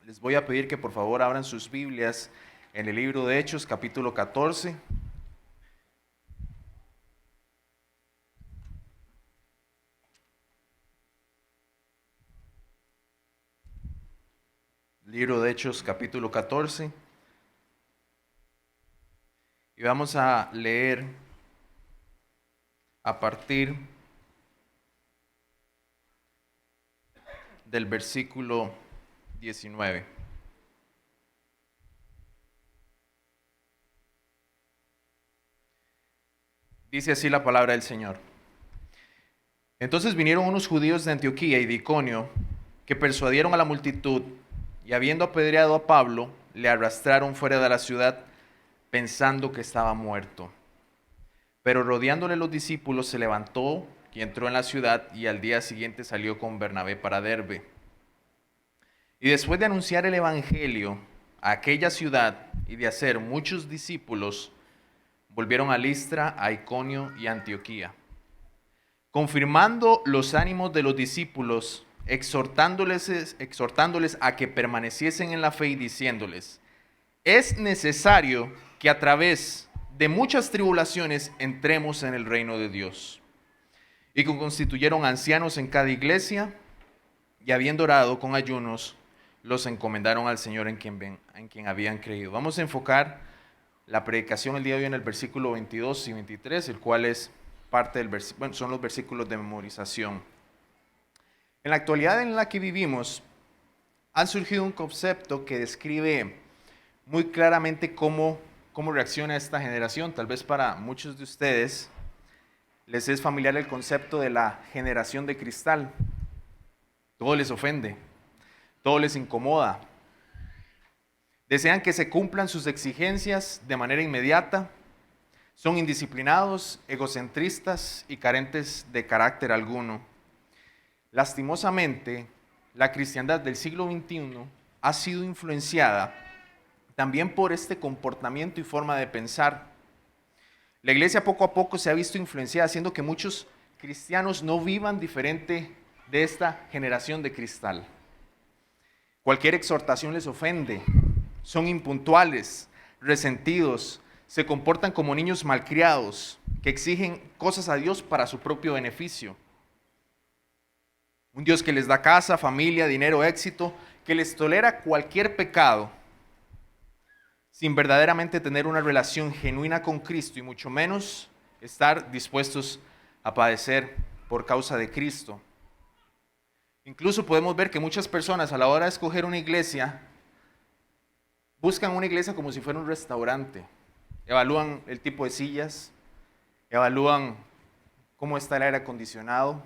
Les voy a pedir que por favor abran sus Biblias en el libro de Hechos, capítulo 14. Libro de Hechos, capítulo 14. Y vamos a leer a partir del versículo 19. Dice así la palabra del Señor. Entonces vinieron unos judíos de Antioquía y de Iconio que persuadieron a la multitud y habiendo apedreado a Pablo, le arrastraron fuera de la ciudad pensando que estaba muerto. Pero rodeándole los discípulos se levantó y entró en la ciudad y al día siguiente salió con Bernabé para Derbe. Y después de anunciar el evangelio a aquella ciudad y de hacer muchos discípulos, volvieron a Listra, a Iconio y a Antioquía, confirmando los ánimos de los discípulos, exhortándoles a que permaneciesen en la fe y diciéndoles: es necesario que a través de muchas tribulaciones entremos en el reino de Dios. Y que constituyeron ancianos en cada iglesia, y habiendo orado con ayunos, los encomendaron al Señor en quien habían creído. Vamos a enfocar la predicación el día de hoy en el versículo 22 y 23, el cual es parte del son los versículos de memorización. En la actualidad en la que vivimos, ha surgido un concepto que describe muy claramente cómo reacciona esta generación. Tal vez para muchos de ustedes les es familiar el concepto de la generación de cristal. Todo les ofende, todo les incomoda. Desean que se cumplan sus exigencias de manera inmediata. Son indisciplinados, egocentristas y carentes de carácter alguno. Lastimosamente, la cristiandad del siglo XXI ha sido influenciada también por este comportamiento y forma de pensar. La iglesia poco a poco se ha visto influenciada, haciendo que muchos cristianos no vivan diferente de esta generación de cristal. Cualquier exhortación les ofende, son impuntuales, resentidos, se comportan como niños malcriados, que exigen cosas a Dios para su propio beneficio. Un Dios que les da casa, familia, dinero, éxito, que les tolera cualquier pecado, sin verdaderamente tener una relación genuina con Cristo y mucho menos estar dispuestos a padecer por causa de Cristo. Incluso podemos ver que muchas personas a la hora de escoger una iglesia, buscan una iglesia como si fuera un restaurante. Evalúan el tipo de sillas, evalúan cómo está el aire acondicionado,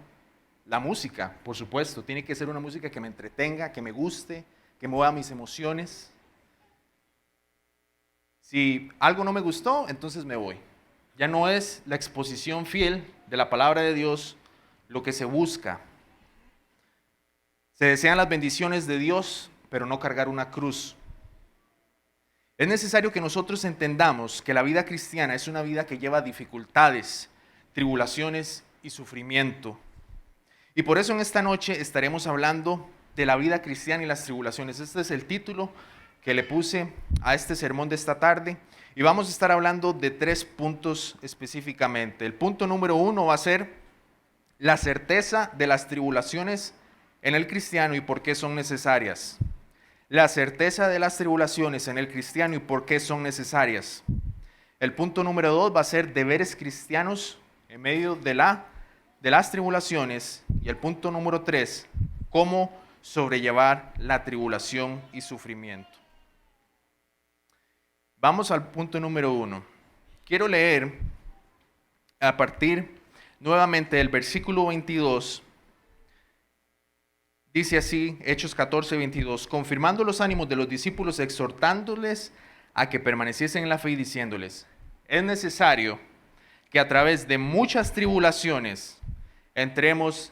la música, por supuesto. Tiene que ser una música que me entretenga, que me guste, que mueva mis emociones. Si algo no me gustó, entonces me voy. Ya no es la exposición fiel de la palabra de Dios lo que se busca. Se desean las bendiciones de Dios, pero no cargar una cruz. Es necesario que nosotros entendamos que la vida cristiana es una vida que lleva dificultades, tribulaciones y sufrimiento. Y por eso en esta noche estaremos hablando de la vida cristiana y las tribulaciones. Este es el título que le puse a este sermón de esta tarde. Y vamos a estar hablando de 3 puntos específicamente. El punto número 1 va a ser la certeza de las tribulaciones en el cristiano y por qué son necesarias. La certeza de las tribulaciones en el cristiano y por qué son necesarias. El punto número 2 va a ser deberes cristianos en medio de las tribulaciones. Y el punto número 3, cómo sobrellevar la tribulación y sufrimiento. Vamos al punto número 1. Quiero leer a partir nuevamente del versículo 22. Dice así, Hechos 14, 22, confirmando los ánimos de los discípulos, exhortándoles a que permaneciesen en la fe y diciéndoles: es necesario que a través de muchas tribulaciones entremos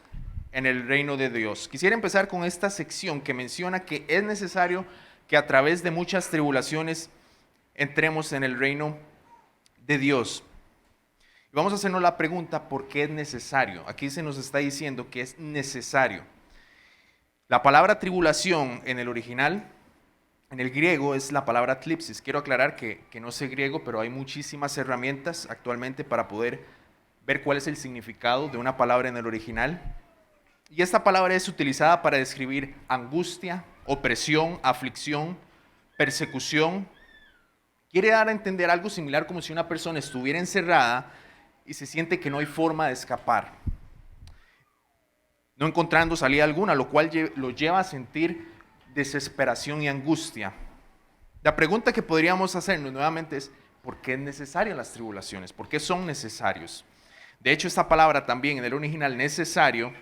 en el reino de Dios. Quisiera empezar con esta sección que menciona que es necesario que a través de muchas tribulaciones entremos en el reino de Dios. Y vamos a hacernos la pregunta, ¿por qué es necesario? Aquí se nos está diciendo que es necesario. La palabra tribulación en el original En el griego es la palabra tlipsis. Quiero aclarar que no sé griego, pero hay muchísimas herramientas actualmente para poder ver cuál es el significado de una palabra en el original. Y esta palabra es utilizada para describir angustia, opresión, aflicción, persecución. Quiere dar a entender algo similar como si una persona estuviera encerrada y se siente que no hay forma de escapar, no encontrando salida alguna, lo cual lo lleva a sentir desesperación y angustia. La pregunta que podríamos hacernos nuevamente es, ¿por qué es necesaria las tribulaciones? ¿Por qué son necesarios? De hecho, esta palabra también en el original necesario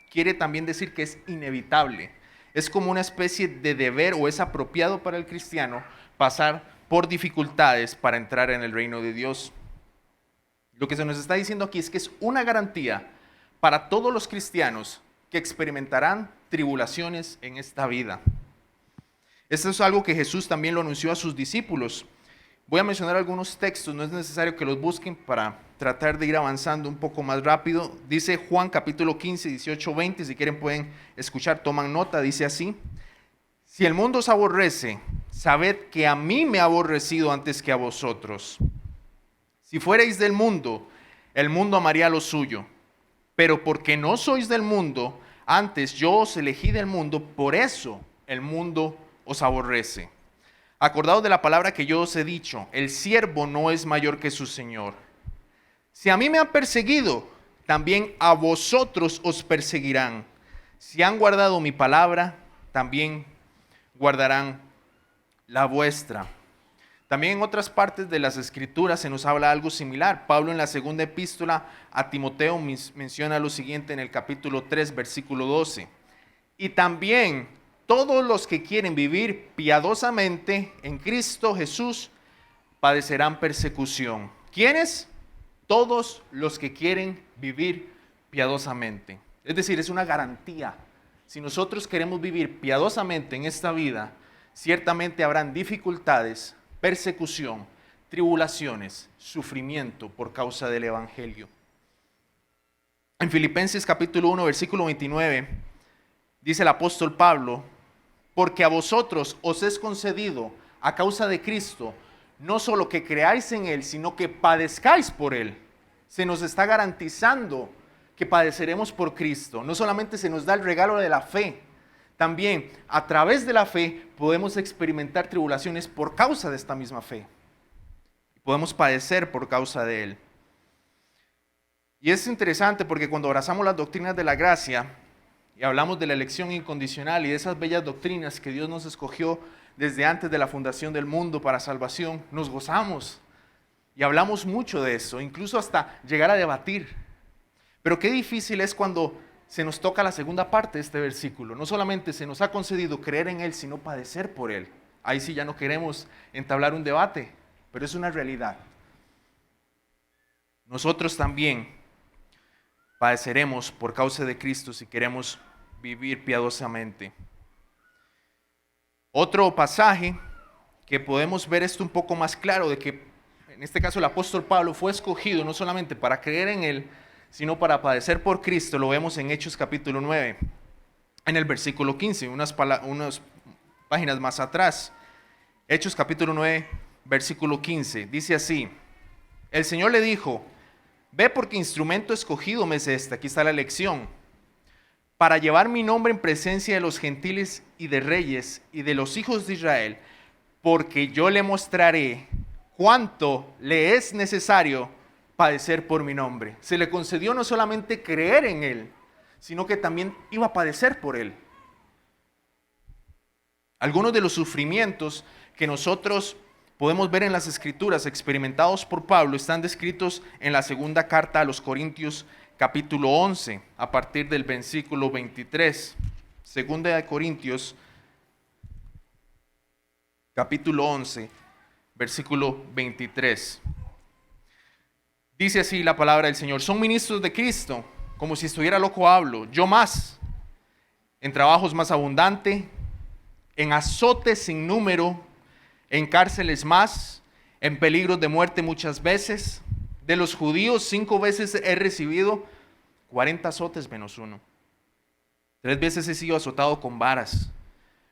quiere también decir que es inevitable. Es como una especie de deber o es apropiado para el cristiano pasar por dificultades para entrar en el reino de Dios. Lo que se nos está diciendo aquí es que es una garantía para todos los cristianos que experimentarán tribulaciones en esta vida. Esto es algo que Jesús también lo anunció a sus discípulos. Voy a mencionar algunos textos, no es necesario que los busquen para tratar de ir avanzando un poco más rápido. Dice Juan capítulo 15, 18, 20, si quieren pueden escuchar, toman nota, dice así: si el mundo os aborrece, sabed que a mí me ha aborrecido antes que a vosotros. Si fuerais del mundo, el mundo amaría lo suyo, pero porque no sois del mundo, antes yo os elegí del mundo, por eso el mundo os aborrece. Acordaos de la palabra que yo os he dicho, el siervo no es mayor que su señor. Si a mí me han perseguido, también a vosotros os perseguirán. Si han guardado mi palabra, también guardarán la vuestra. También en otras partes de las Escrituras se nos habla algo similar. Pablo en la segunda epístola a Timoteo menciona lo siguiente en el capítulo 3, versículo 12. Y también todos los que quieren vivir piadosamente en Cristo Jesús padecerán persecución. ¿Quiénes? Todos los que quieren vivir piadosamente. Es decir, es una garantía. Si nosotros queremos vivir piadosamente en esta vida, ciertamente habrán dificultades, persecución, tribulaciones, sufrimiento por causa del Evangelio. En Filipenses capítulo 1, versículo 29, dice el apóstol Pablo: porque a vosotros os es concedido a causa de Cristo, no solo que creáis en Él, sino que padezcáis por Él. Se nos está garantizando que padeceremos por Cristo. No solamente se nos da el regalo de la fe, también a través de la fe podemos experimentar tribulaciones por causa de esta misma fe. Podemos padecer por causa de Él. Y es interesante porque cuando abrazamos las doctrinas de la gracia y hablamos de la elección incondicional y de esas bellas doctrinas que Dios nos escogió desde antes de la fundación del mundo para salvación, nos gozamos y hablamos mucho de eso, incluso hasta llegar a debatir. Pero qué difícil es cuando se nos toca la segunda parte de este versículo. No solamente se nos ha concedido creer en Él, sino padecer por Él. Ahí sí ya no queremos entablar un debate, pero es una realidad. Nosotros también padeceremos por causa de Cristo si queremos vivir piadosamente. Otro pasaje que podemos ver esto un poco más claro, de que en este caso el apóstol Pablo fue escogido no solamente para creer en Él, sino para padecer por Cristo, lo vemos en Hechos capítulo 9, en el versículo 15, unas páginas más atrás. Hechos capítulo 9, versículo 15, dice así: el Señor le dijo: ve, porque instrumento escogido me es este, aquí está la lección, para llevar mi nombre en presencia de los gentiles y de reyes y de los hijos de Israel, porque yo le mostraré cuánto le es necesario padecer por mi nombre. Se le concedió no solamente creer en Él, sino que también iba a padecer por Él. Algunos de los sufrimientos que nosotros podemos ver en las Escrituras experimentados por Pablo están descritos en la segunda carta a los Corintios capítulo 11, a partir del versículo 23. Segunda de Corintios capítulo 11, versículo 23. Dice así la palabra del Señor: son ministros de Cristo, como si estuviera loco hablo, yo más, en trabajos más abundante, en azotes sin número, en cárceles más, en peligros de muerte muchas veces. De los judíos 5 veces he recibido 40 azotes menos uno. 3 veces he sido azotado con varas.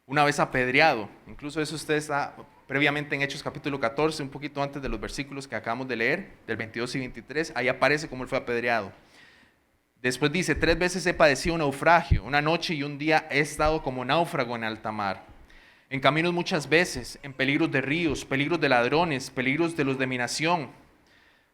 una vez apedreado. Incluso eso usted está previamente en Hechos capítulo 14, un poquito antes de los versículos que acabamos de leer, del 22 y 23, ahí aparece cómo él fue apedreado. Después dice, 3 veces he padecido un naufragio, una noche y un día he estado como náufrago en alta mar. En caminos muchas veces, en peligros de ríos, peligros de ladrones, peligros de los de mi nación,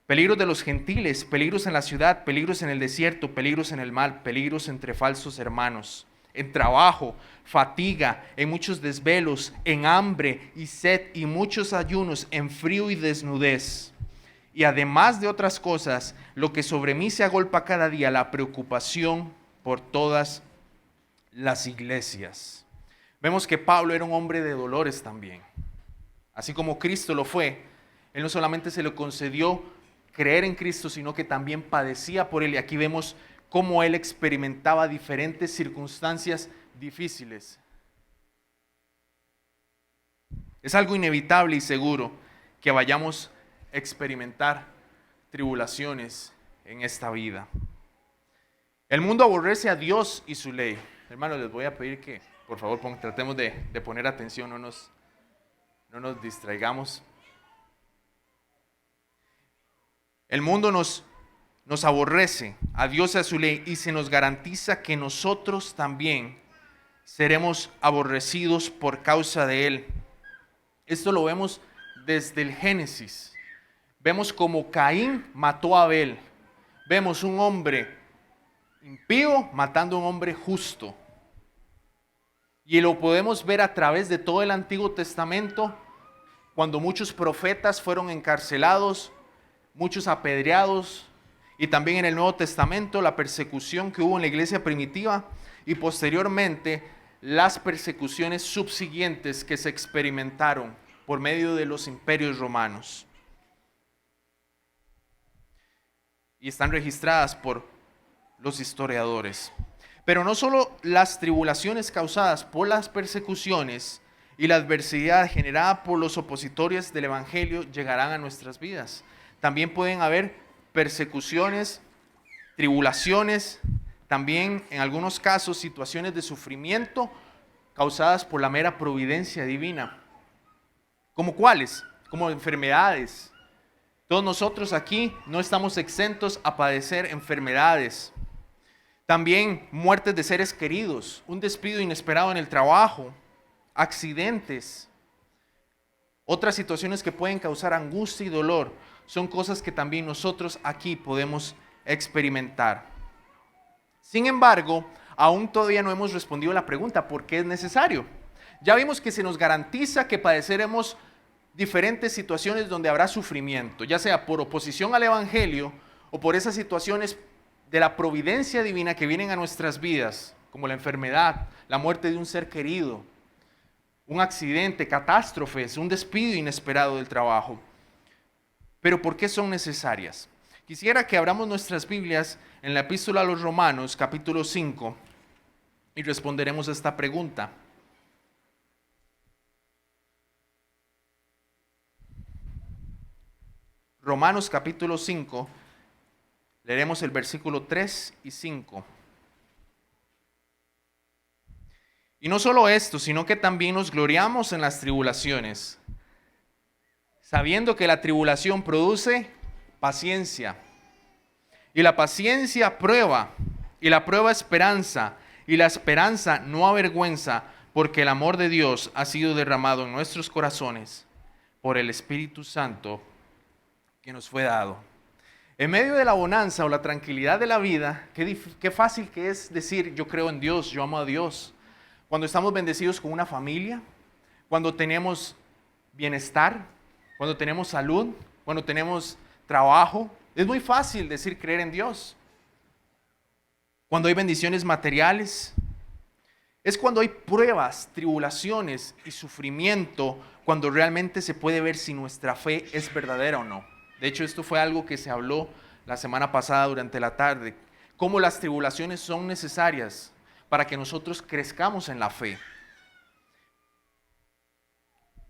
peligros de los gentiles, peligros en la ciudad, peligros en el desierto, peligros en el mar, peligros entre falsos hermanos, en trabajo, fatiga, en muchos desvelos, en hambre y sed y muchos ayunos, en frío y desnudez. Y además de otras cosas, lo que sobre mí se agolpa cada día, la preocupación por todas las iglesias. Vemos que Pablo era un hombre de dolores también. Así como Cristo lo fue, él no solamente se le concedió creer en Cristo, sino que también padecía por él. Y aquí vemos cómo él experimentaba diferentes circunstancias difíciles. Es algo inevitable y seguro que vayamos a experimentar tribulaciones en esta vida. El mundo aborrece a Dios y su ley. Hermanos, les voy a pedir que, por favor, tratemos de poner atención, no nos distraigamos. El mundo nos aborrece a Dios y a su ley y se nos garantiza que nosotros también seremos aborrecidos por causa de él. Esto lo vemos desde el Génesis. Vemos como Caín mató a Abel. Vemos un hombre impío matando a un hombre justo. Y lo podemos ver a través de todo el Antiguo Testamento, cuando muchos profetas fueron encarcelados, muchos apedreados, y también en el Nuevo Testamento la persecución que hubo en la iglesia primitiva y posteriormente las persecuciones subsiguientes que se experimentaron por medio de los imperios romanos. Y están registradas por los historiadores. Pero no solo las tribulaciones causadas por las persecuciones y la adversidad generada por los opositores del Evangelio llegarán a nuestras vidas. También pueden haber persecuciones, tribulaciones, también en algunos casos situaciones de sufrimiento causadas por la mera providencia divina. ¿Como cuáles? Como enfermedades. Todos nosotros aquí no estamos exentos a padecer enfermedades. También muertes de seres queridos, un despido inesperado en el trabajo, accidentes. Otras situaciones que pueden causar angustia y dolor son cosas que también nosotros aquí podemos experimentar. Sin embargo, aún todavía no hemos respondido a la pregunta, ¿por qué es necesario? Ya vimos que se nos garantiza que padeceremos diferentes situaciones donde habrá sufrimiento, ya sea por oposición al Evangelio o por esas situaciones de la providencia divina que vienen a nuestras vidas, como la enfermedad, la muerte de un ser querido, un accidente, catástrofes, un despido inesperado del trabajo. Pero ¿por qué son necesarias? Quisiera que abramos nuestras Biblias en la Epístola a los Romanos, capítulo 5, y responderemos a esta pregunta. Romanos capítulo 5, leeremos el versículo 3 y 5. Y no solo esto, sino que también nos gloriamos en las tribulaciones, sabiendo que la tribulación produce paciencia, y la paciencia prueba, y la prueba esperanza, y la esperanza no avergüenza, porque el amor de Dios ha sido derramado en nuestros corazones por el Espíritu Santo que nos fue dado. En medio de la bonanza o la tranquilidad de la vida, qué fácil que es decir, yo creo en Dios, yo amo a Dios. Cuando estamos bendecidos con una familia, cuando tenemos bienestar, cuando tenemos salud, cuando tenemos trabajo, es muy fácil decir creer en Dios. Cuando hay bendiciones materiales, es cuando hay pruebas, tribulaciones y sufrimiento, cuando realmente se puede ver si nuestra fe es verdadera o no. De hecho, esto fue algo que se habló la semana pasada durante la tarde, cómo las tribulaciones son necesarias para que nosotros crezcamos en la fe.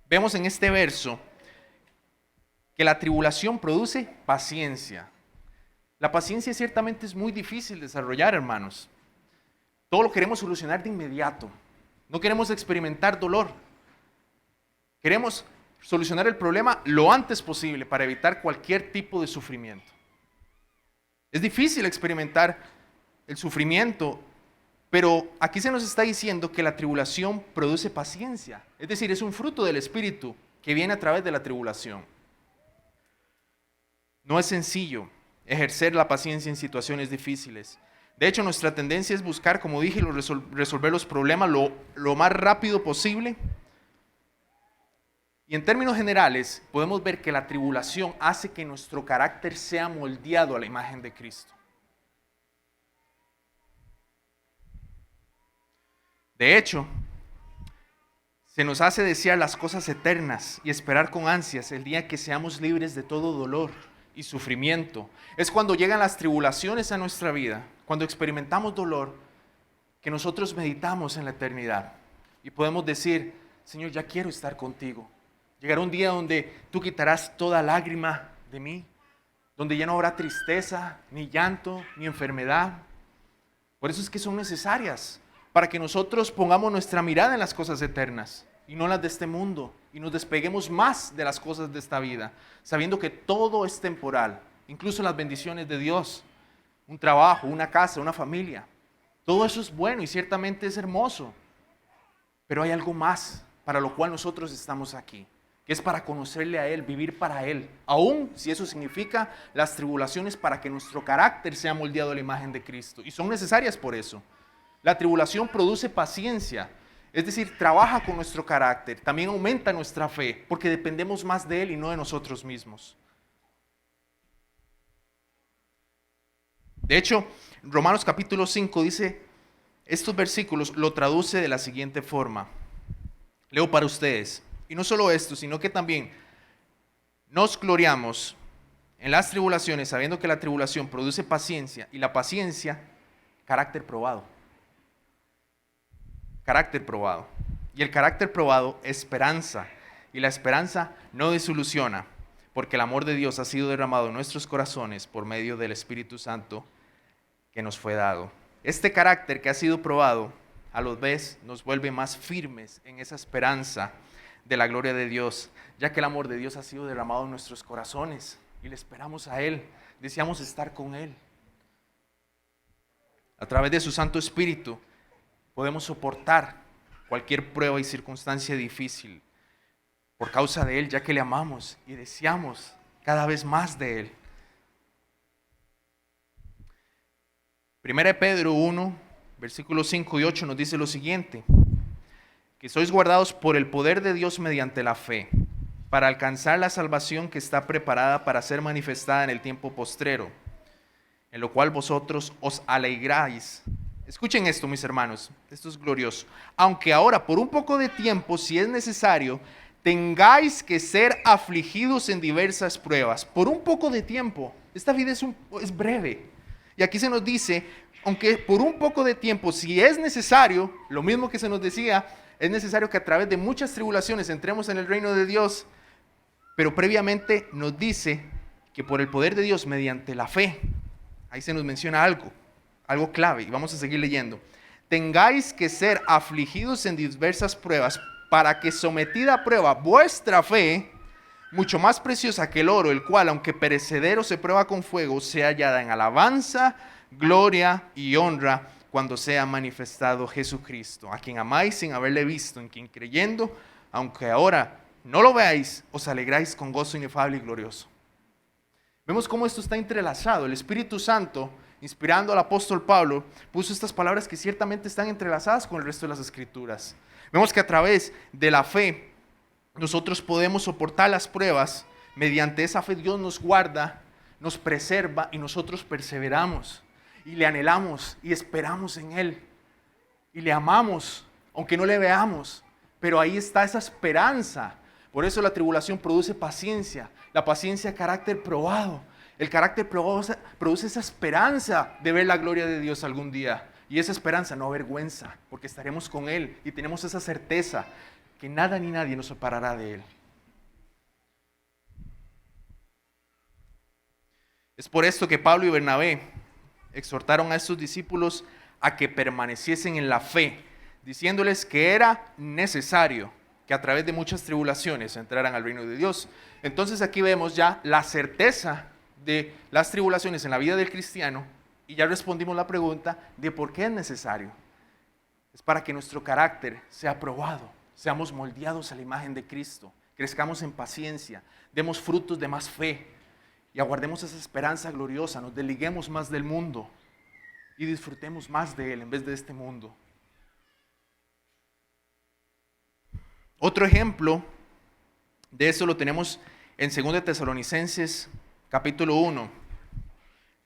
Vemos en este verso que la tribulación produce paciencia. La paciencia ciertamente es muy difícil de desarrollar, hermanos. Todo lo queremos solucionar de inmediato. No queremos experimentar dolor. Queremos solucionar el problema lo antes posible para evitar cualquier tipo de sufrimiento. Es difícil experimentar el sufrimiento, pero aquí se nos está diciendo que la tribulación produce paciencia. Es decir, es un fruto del Espíritu que viene a través de la tribulación. No es sencillo ejercer la paciencia en situaciones difíciles. De hecho, nuestra tendencia es buscar, como dije, resolver los problemas lo más rápido posible. Y en términos generales, podemos ver que la tribulación hace que nuestro carácter sea moldeado a la imagen de Cristo. De hecho, se nos hace desear las cosas eternas y esperar con ansias el día que seamos libres de todo dolor y sufrimiento. Es cuando llegan las tribulaciones a nuestra vida, cuando experimentamos dolor, que nosotros meditamos en la eternidad y podemos decir: Señor, ya quiero estar contigo. Llegará un día donde tú quitarás toda lágrima de mí, donde ya no habrá tristeza, ni llanto, ni enfermedad. Por eso es que son necesarias, para que nosotros pongamos nuestra mirada en las cosas eternas y no las de este mundo, y nos despeguemos más de las cosas de esta vida, sabiendo que todo es temporal, incluso las bendiciones de Dios, un trabajo, una casa, una familia. Todo eso es bueno y ciertamente es hermoso, pero hay algo más para lo cual nosotros estamos aquí, que es para conocerle a Él, vivir para Él, aun si eso significa las tribulaciones para que nuestro carácter sea moldeado a la imagen de Cristo, y son necesarias por eso. La tribulación produce paciencia, es decir, trabaja con nuestro carácter, también aumenta nuestra fe, porque dependemos más de Él y no de nosotros mismos. De hecho, Romanos capítulo 5 dice, estos versículos lo traduce de la siguiente forma. Leo para ustedes. Y no solo esto, sino que también nos gloriamos en las tribulaciones, sabiendo que la tribulación produce paciencia, y la paciencia, carácter probado. Carácter probado. Y el carácter probado, esperanza. Y la esperanza no desilusiona, porque el amor de Dios ha sido derramado en nuestros corazones por medio del Espíritu Santo que nos fue dado. Este carácter que ha sido probado, a los vez nos vuelve más firmes en esa esperanza de la gloria de Dios, ya que el amor de Dios ha sido derramado en nuestros corazones y le esperamos a Él, deseamos estar con Él. A través de su Santo Espíritu podemos soportar cualquier prueba y circunstancia difícil por causa de Él, ya que le amamos y deseamos cada vez más de Él. 1 Pedro 1, versículos 5 y 8 nos dice lo siguiente: que sois guardados por el poder de Dios mediante la fe, para alcanzar la salvación que está preparada para ser manifestada en el tiempo postrero, en lo cual vosotros os alegráis. Escuchen esto, mis hermanos, esto es glorioso. Aunque ahora, por un poco de tiempo, si es necesario, tengáis que ser afligidos en diversas pruebas. Por un poco de tiempo. Esta vida es breve. Y aquí se nos dice, aunque por un poco de tiempo, si es necesario, lo mismo que se nos decía, es necesario que a través de muchas tribulaciones entremos en el reino de Dios, pero previamente nos dice que por el poder de Dios, mediante la fe, ahí se nos menciona algo clave, y vamos a seguir leyendo. Tengáis que ser afligidos en diversas pruebas, para que sometida a prueba vuestra fe, mucho más preciosa que el oro, el cual, aunque perecedero se prueba con fuego, sea hallada en alabanza, gloria y honra cuando sea manifestado Jesucristo, a quien amáis sin haberle visto, en quien creyendo, aunque ahora no lo veáis, os alegráis con gozo inefable y glorioso. Vemos cómo esto está entrelazado. El Espíritu Santo, inspirando al apóstol Pablo, puso estas palabras que ciertamente están entrelazadas con el resto de las Escrituras. Vemos que a través de la fe nosotros podemos soportar las pruebas. Mediante esa fe Dios nos guarda, nos preserva y nosotros perseveramos y le anhelamos y esperamos en Él y le amamos, aunque no le veamos, pero ahí está esa esperanza. Por eso la tribulación produce paciencia, la paciencia carácter probado. El carácter probado produce esa esperanza de ver la gloria de Dios algún día, y esa esperanza no avergüenza, porque estaremos con Él y tenemos esa certeza que nada ni nadie nos separará de Él. Es por esto que Pablo y Bernabé exhortaron a estos discípulos a que permaneciesen en la fe, diciéndoles que era necesario que a través de muchas tribulaciones entraran al reino de Dios. Entonces aquí vemos ya la certeza de las tribulaciones en la vida del cristiano y ya respondimos la pregunta de por qué es necesario. Es para que nuestro carácter sea probado, seamos moldeados a la imagen de Cristo, crezcamos en paciencia, demos frutos de más fe y aguardemos esa esperanza gloriosa, nos desliguemos más del mundo y disfrutemos más de Él en vez de este mundo. Otro ejemplo de esto lo tenemos en 2 Tesalonicenses capítulo 1,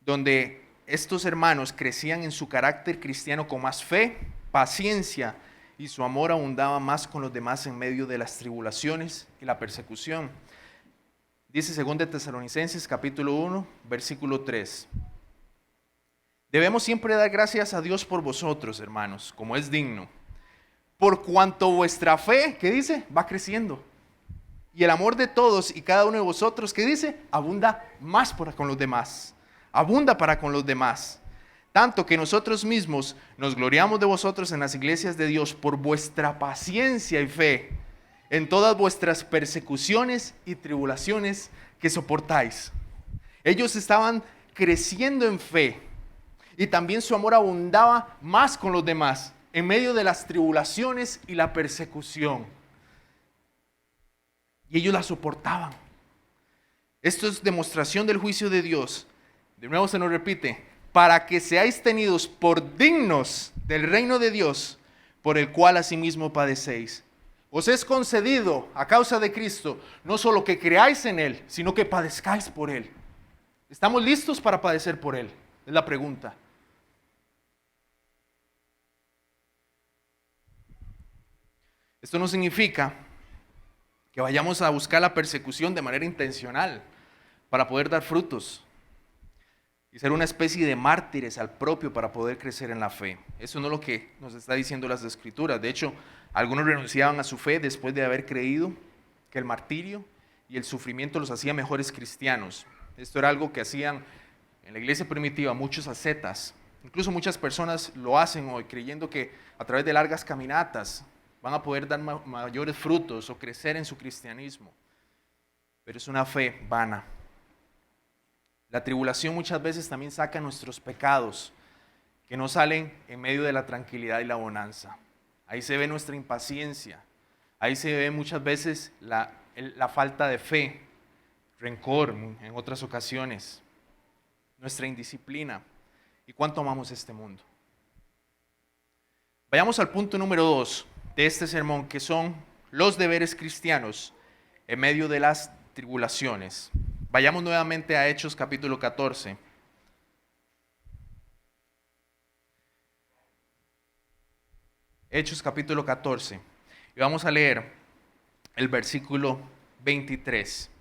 donde estos hermanos crecían en su carácter cristiano con más fe, paciencia, y su amor abundaba más con los demás en medio de las tribulaciones y la persecución. Dice 2 Tesalonicenses capítulo 1, versículo 3. Debemos siempre dar gracias a Dios por vosotros, hermanos, como es digno, por cuanto vuestra fe, ¿qué dice? Va creciendo. Y el amor de todos y cada uno de vosotros, ¿qué dice? Abunda más para con los demás. Abunda para con los demás. Tanto que nosotros mismos nos gloriamos de vosotros en las iglesias de Dios por vuestra paciencia y fe en todas vuestras persecuciones y tribulaciones que soportáis. Ellos estaban creciendo en fe y también su amor abundaba más con los demás en medio de las tribulaciones y la persecución. Y ellos la soportaban. Esto es demostración del juicio de Dios. De nuevo se nos repite, para que seáis tenidos por dignos del reino de Dios, por el cual asimismo padecéis. Os es concedido a causa de Cristo, no solo que creáis en Él, sino que padezcáis por Él. ¿Estamos listos para padecer por Él? Es la pregunta. Esto no significa que vayamos a buscar la persecución de manera intencional para poder dar frutos y ser una especie de mártires al propio para poder crecer en la fe. Eso no es lo que nos está diciendo las Escrituras. De hecho, algunos renunciaban a su fe después de haber creído que el martirio y el sufrimiento los hacía mejores cristianos. Esto era algo que hacían en la iglesia primitiva muchos ascetas. Incluso muchas personas lo hacen hoy creyendo que a través de largas caminatas van a poder dar mayores frutos o crecer en su cristianismo. Pero es una fe vana. La tribulación muchas veces también saca nuestros pecados que no salen en medio de la tranquilidad y la bonanza. Ahí se ve nuestra impaciencia. Ahí se ve muchas veces la falta de fe, rencor en otras ocasiones, nuestra indisciplina y cuánto amamos este mundo. Vayamos al punto número 2 de este sermón, que son los deberes cristianos en medio de las tribulaciones. Vayamos nuevamente a Hechos capítulo 14. Hechos capítulo 14. Y vamos a leer el versículo 23.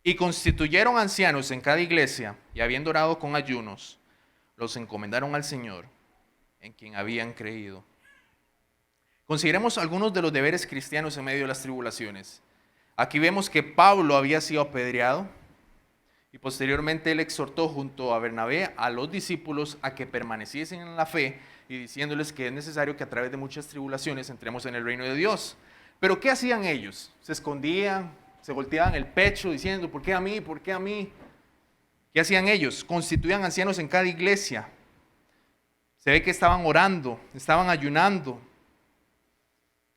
Y constituyeron ancianos en cada iglesia, y habiendo orado con ayunos, los encomendaron al Señor, en quien habían creído. Consideremos algunos de los deberes cristianos en medio de las tribulaciones. Aquí vemos que Pablo había sido apedreado y posteriormente él exhortó junto a Bernabé a los discípulos a que permaneciesen en la fe y diciéndoles que es necesario que a través de muchas tribulaciones entremos en el reino de Dios. Pero ¿qué hacían ellos? Se escondían, se volteaban el pecho diciendo, ¿por qué a mí? ¿Por qué a mí? ¿Qué hacían ellos? Constituían ancianos en cada iglesia. Se ve que estaban orando, estaban ayunando.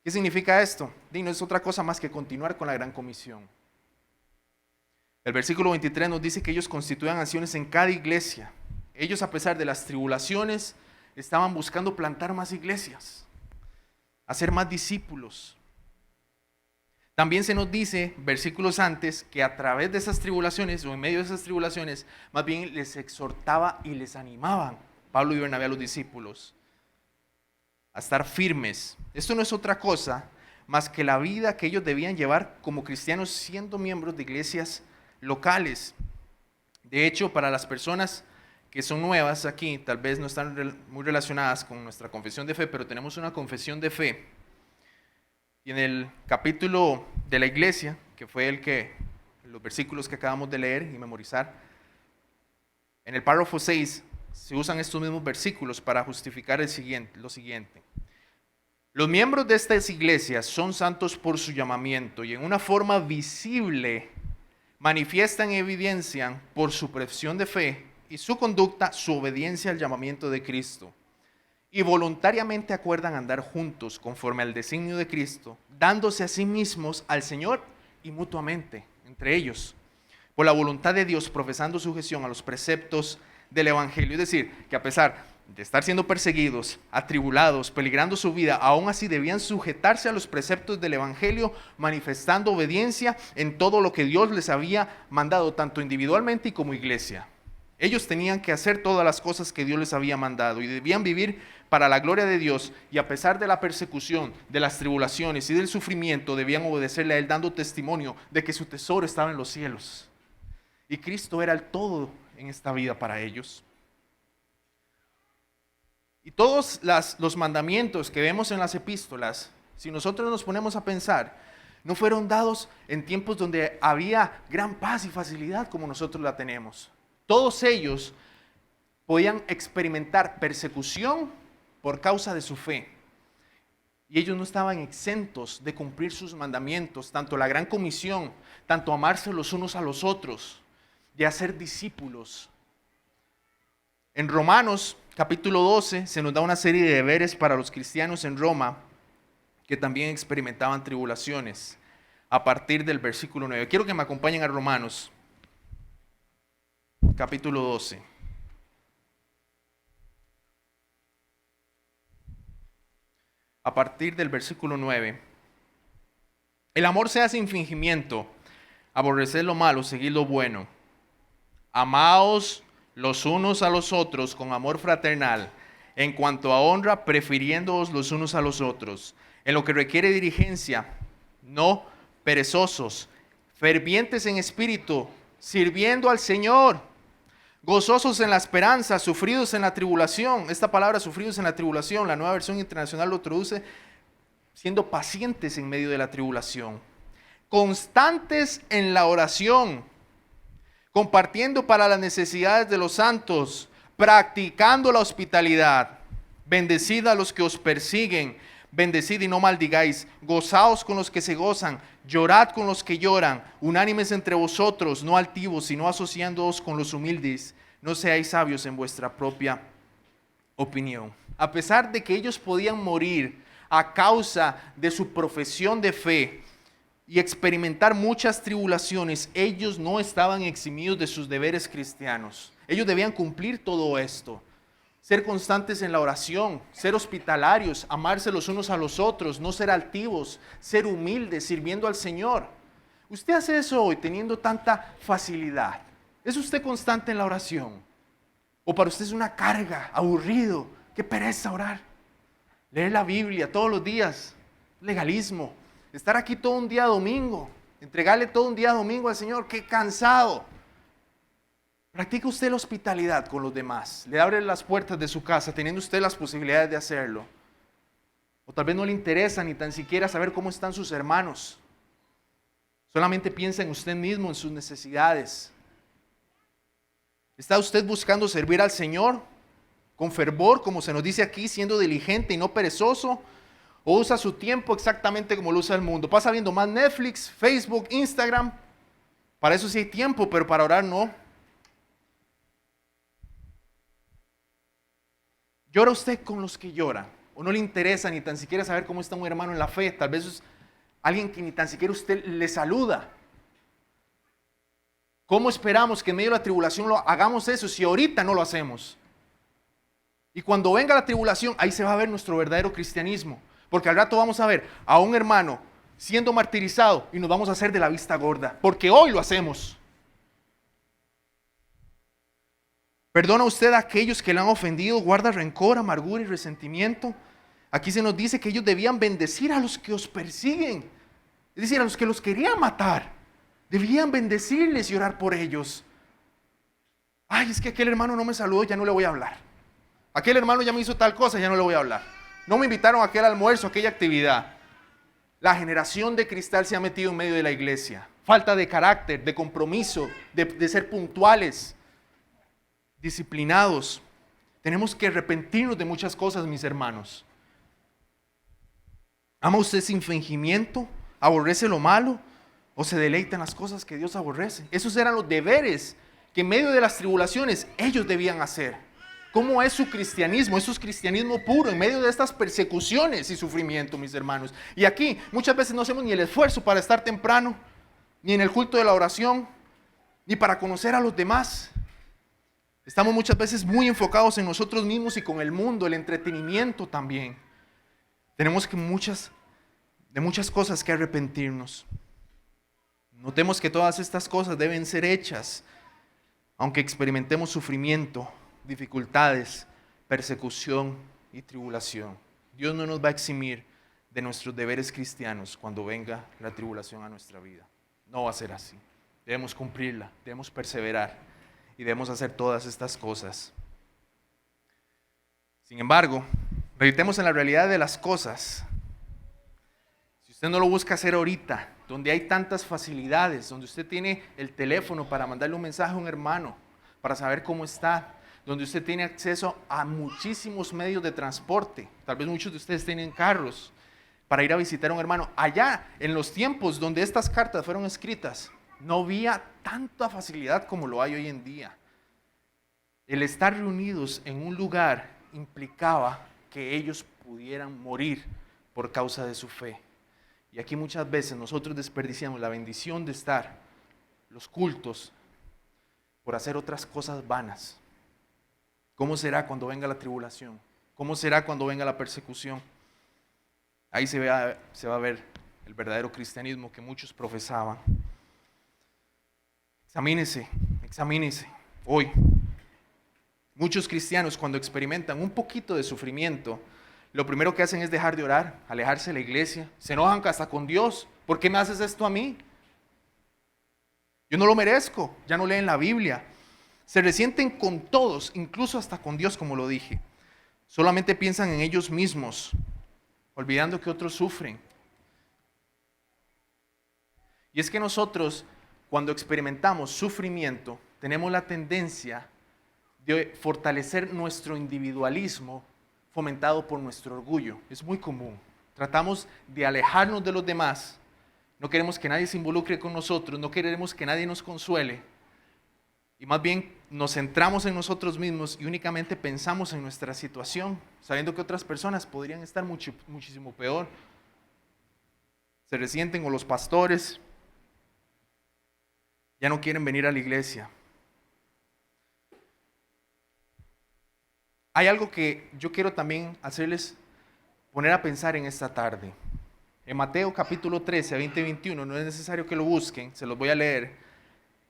¿Qué significa esto? No es otra cosa más que continuar con la gran comisión. El versículo 23 nos dice que ellos constituían ancianos en cada iglesia. Ellos, a pesar de las tribulaciones, estaban buscando plantar más iglesias, hacer más discípulos. También se nos dice, versículos antes, que a través de esas tribulaciones, o en medio de esas tribulaciones, más bien les exhortaba y les animaban Pablo y Bernabé a los discípulos a estar firmes. Esto no es otra cosa más que la vida que ellos debían llevar como cristianos siendo miembros de iglesias locales. De hecho, para las personas que son nuevas aquí, tal vez no están muy relacionadas con nuestra confesión de fe, pero tenemos una confesión de fe. Y en el capítulo de la iglesia, que fue los versículos que acabamos de leer y memorizar, en el párrafo 6 se usan estos mismos versículos para justificar lo siguiente. Los miembros de estas iglesias son santos por su llamamiento y en una forma visible manifiestan y evidencian por su profesión de fe y su conducta su obediencia al llamamiento de Cristo. Y voluntariamente acuerdan andar juntos conforme al designio de Cristo, dándose a sí mismos al Señor y mutuamente entre ellos, por la voluntad de Dios, profesando sujeción a los preceptos del Evangelio. Es decir, que a pesar de estar siendo perseguidos, atribulados, peligrando su vida, aún así debían sujetarse a los preceptos del Evangelio, manifestando obediencia en todo lo que Dios les había mandado, tanto individualmente y como iglesia. Ellos tenían que hacer todas las cosas que Dios les había mandado y debían vivir para la gloria de Dios, y a pesar de la persecución, de las tribulaciones y del sufrimiento, debían obedecerle a Él, dando testimonio de que su tesoro estaba en los cielos. Y Cristo era el todo en esta vida para ellos. Y todos los mandamientos que vemos en las epístolas, si nosotros nos ponemos a pensar, no fueron dados en tiempos donde había gran paz y facilidad como nosotros la tenemos. Todos ellos podían experimentar persecución por causa de su fe. Y ellos no estaban exentos de cumplir sus mandamientos, tanto la gran comisión, tanto amarse los unos a los otros, de hacer discípulos. En Romanos capítulo 12 se nos da una serie de deberes para los cristianos en Roma que también experimentaban tribulaciones a partir del versículo 9. Quiero que me acompañen a Romanos capítulo 12. A partir del versículo 9. El amor sea sin fingimiento, aborreced lo malo, seguid lo bueno. Amaos los unos a los otros con amor fraternal, en cuanto a honra, prefiriéndoos los unos a los otros. En lo que requiere diligencia, no perezosos, fervientes en espíritu, sirviendo al Señor, gozosos en la esperanza, sufridos en la tribulación. Esta palabra sufridos en la tribulación, la Nueva Versión Internacional lo traduce siendo pacientes en medio de la tribulación. Constantes en la oración, compartiendo para las necesidades de los santos, practicando la hospitalidad. Bendecid a los que os persiguen, bendecid y no maldigáis, gozaos con los que se gozan, llorad con los que lloran, unánimes entre vosotros, no altivos, sino asociándoos con los humildes, no seáis sabios en vuestra propia opinión. A pesar de que ellos podían morir a causa de su profesión de fe y experimentar muchas tribulaciones, ellos no estaban eximidos de sus deberes cristianos. Ellos debían cumplir todo esto. Ser constantes en la oración, ser hospitalarios, amarse los unos a los otros, no ser altivos, ser humildes, sirviendo al Señor. Usted hace eso hoy teniendo tanta facilidad. ¿Es usted constante en la oración? ¿O para usted es una carga, aburrido? ¡Qué pereza orar! Leer la Biblia todos los días, legalismo. Estar aquí todo un día domingo, entregarle todo un día domingo al Señor, ¡qué cansado! Practica usted la hospitalidad con los demás. Le abre las puertas de su casa, teniendo usted las posibilidades de hacerlo. O tal vez no le interesa ni tan siquiera saber cómo están sus hermanos. Solamente piensa en usted mismo, en sus necesidades. ¿Está usted buscando servir al Señor con fervor, como se nos dice aquí, siendo diligente y no perezoso? ¿O usa su tiempo exactamente como lo usa el mundo? ¿Pasa viendo más Netflix, Facebook, Instagram? Para eso sí hay tiempo, pero para orar no. ¿Llora usted con los que lloran? ¿O no le interesa ni tan siquiera saber cómo está un hermano en la fe? Tal vez es alguien que ni tan siquiera usted le saluda. ¿Cómo esperamos que en medio de la tribulación lo hagamos eso si ahorita no lo hacemos? Y cuando venga la tribulación, ahí se va a ver nuestro verdadero cristianismo. Porque al rato vamos a ver a un hermano siendo martirizado y nos vamos a hacer de la vista gorda. Porque hoy lo hacemos. ¿Perdona usted a aquellos que le han ofendido? ¿Guarda rencor, amargura y resentimiento? Aquí se nos dice que ellos debían bendecir a los que os persiguen. Es decir, a los que los querían matar. Debían bendecirles y orar por ellos. Ay, es que aquel hermano no me saludó, ya no le voy a hablar. Aquel hermano ya me hizo tal cosa, ya no le voy a hablar. No me invitaron a aquel almuerzo, a aquella actividad. La generación de cristal se ha metido en medio de la iglesia. Falta de carácter, de compromiso, de ser puntuales, disciplinados. Tenemos que arrepentirnos de muchas cosas, mis hermanos. ¿Ama usted sin fingimiento? ¿Aborrece lo malo? ¿O se deleita en las cosas que Dios aborrece? Esos eran los deberes que en medio de las tribulaciones ellos debían hacer. ¿Cómo es su cristianismo? Eso es cristianismo puro en medio de estas persecuciones y sufrimiento, mis hermanos. Y aquí muchas veces no hacemos ni el esfuerzo para estar temprano, ni en el culto de la oración, ni para conocer a los demás. Estamos muchas veces muy enfocados en nosotros mismos y con el mundo, el entretenimiento también. Tenemos que de muchas cosas que arrepentirnos. Notemos que todas estas cosas deben ser hechas, aunque experimentemos sufrimiento, dificultades, persecución y tribulación. Dios no nos va a eximir de nuestros deberes cristianos cuando venga la tribulación a nuestra vida. No va a ser así. Debemos cumplirla, debemos perseverar y debemos hacer todas estas cosas. Sin embargo, meditemos en la realidad de las cosas. Si usted no lo busca hacer ahorita, donde hay tantas facilidades, donde usted tiene el teléfono para mandarle un mensaje a un hermano, para saber cómo está, donde usted tiene acceso a muchísimos medios de transporte, tal vez muchos de ustedes tienen carros para ir a visitar a un hermano. Allá, en los tiempos donde estas cartas fueron escritas, no había tanta facilidad como lo hay hoy en día. El estar reunidos en un lugar implicaba que ellos pudieran morir por causa de su fe. Y aquí muchas veces nosotros desperdiciamos la bendición de estar, los cultos, por hacer otras cosas vanas. ¿Cómo será cuando venga la tribulación? ¿Cómo será cuando venga la persecución? Ahí se va a ver el verdadero cristianismo que muchos profesaban. Examínese hoy. Muchos cristianos cuando experimentan un poquito de sufrimiento, lo primero que hacen es dejar de orar, alejarse de la iglesia, se enojan hasta con Dios. ¿Por qué me haces esto a mí? Yo no lo merezco, ya no leen la Biblia. Se resienten con todos, incluso hasta con Dios, como lo dije. Solamente piensan en ellos mismos, olvidando que otros sufren. Y es que nosotros, cuando experimentamos sufrimiento, tenemos la tendencia de fortalecer nuestro individualismo fomentado por nuestro orgullo. Es muy común. Tratamos de alejarnos de los demás. No queremos que nadie se involucre con nosotros, no queremos que nadie nos consuele. Y más bien nos centramos en nosotros mismos y únicamente pensamos en nuestra situación, sabiendo que otras personas podrían estar muchísimo peor. Se resienten, o los pastores ya no quieren venir a la iglesia. Hay algo que yo quiero también hacerles poner a pensar en esta tarde. En Mateo capítulo 13, 20 y 21, no es necesario que lo busquen, se los voy a leer.